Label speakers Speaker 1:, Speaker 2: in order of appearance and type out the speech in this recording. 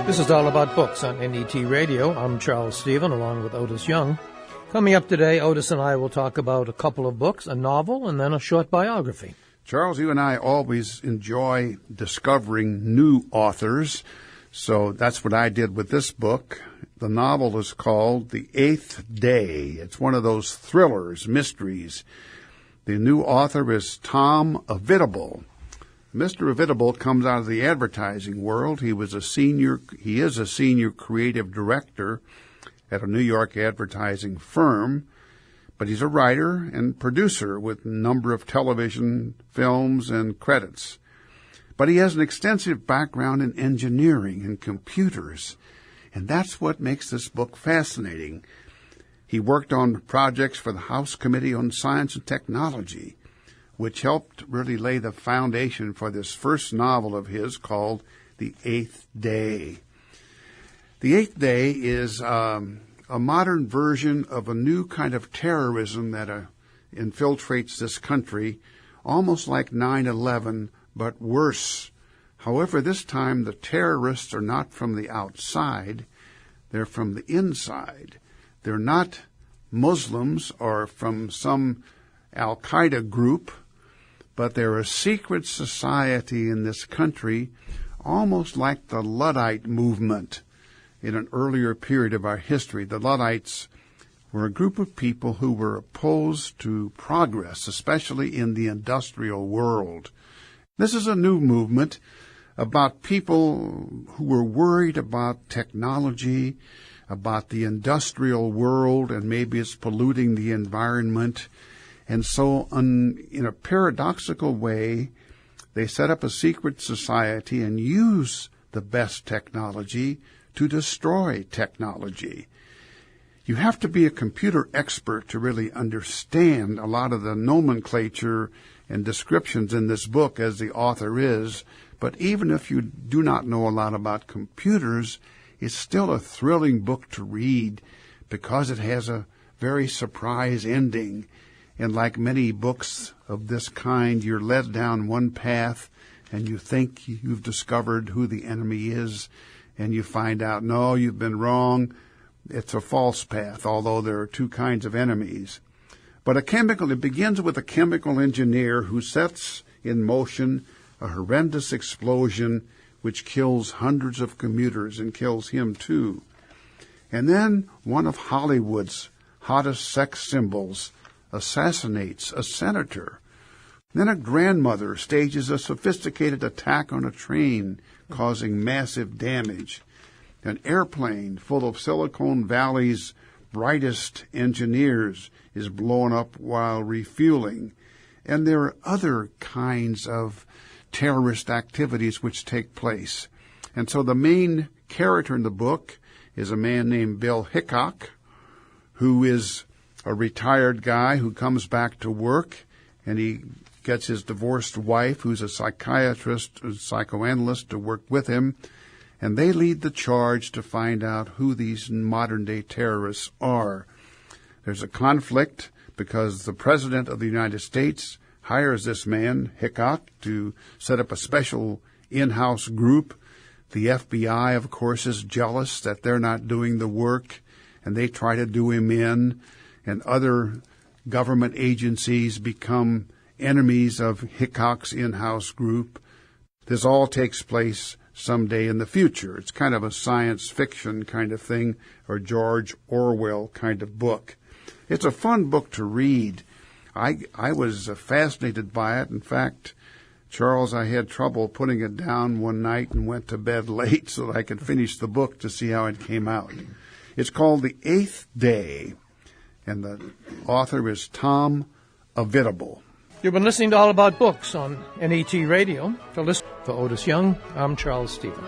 Speaker 1: This is All About Books on NET Radio. I'm Charles Stephen, along with Otis Young. Coming up today, Otis and I will talk about a couple of books, a novel, and then a short biography.
Speaker 2: Charles, you and I always enjoy discovering new authors, so that's what I did with this book. The novel is called The Eighth Day. It's one of those thrillers, mysteries. The new author is Tom Avitabile. Mr. Avitabile comes out of the advertising world. He is a senior creative director at a New York advertising firm, but he's a writer and producer with a number of television, films, and credits. But he has an extensive background in engineering and computers, and that's what makes this book fascinating. He worked on projects for the House Committee on Science and Technology, which helped really lay the foundation for this first novel of his called The Eighth Day. The Eighth Day is a modern version of a new kind of terrorism that infiltrates this country, almost like 9/11, but worse. However, this time the terrorists are not from the outside, they're from the inside. They're not Muslims or from some Al-Qaeda group, but they're a secret society in this country, almost like the Luddite movement in an earlier period of our history. The Luddites were a group of people who were opposed to progress, especially in the industrial world. This is a new movement about people who were worried about technology, about the industrial world, and maybe it's polluting the environment. And so, in a paradoxical way, they set up a secret society and use the best technology to destroy technology. You have to be a computer expert to really understand a lot of the nomenclature and descriptions in this book, as the author is. But even if you do not know a lot about computers, it's still a thrilling book to read because it has a very surprise ending. And like many books of this kind, you're led down one path and you think you've discovered who the enemy is, and you find out, no, you've been wrong. It's a false path, although there are two kinds of enemies. But it begins with a chemical engineer who sets in motion a horrendous explosion which kills hundreds of commuters and kills him too. And then one of Hollywood's hottest sex symbols assassinates a senator. Then a grandmother stages a sophisticated attack on a train, causing massive damage. An airplane full of Silicon Valley's brightest engineers is blown up while refueling. And there are other kinds of terrorist activities which take place. And so the main character in the book is a man named Bill Hickok, who is a retired guy who comes back to work, and he gets his divorced wife, who's a psychiatrist, a psychoanalyst, to work with him, and they lead the charge to find out who these modern-day terrorists are. There's a conflict because the President of the United States hires this man, Hickok, to set up a special in-house group. The FBI, of course, is jealous that they're not doing the work, and they try to do him in, and other government agencies become enemies of Hickok's in-house group. This all takes place someday in the future. It's kind of a science fiction kind of thing, or George Orwell kind of book. It's a fun book to read. I was fascinated by it. In fact, Charles, I had trouble putting it down one night and went to bed late so that I could finish the book to see how it came out. It's called The Eighth Day, and the author is Tom Avitabile.
Speaker 1: You've been listening to All About Books on NET Radio. For Otis Young, I'm Charles Stephen.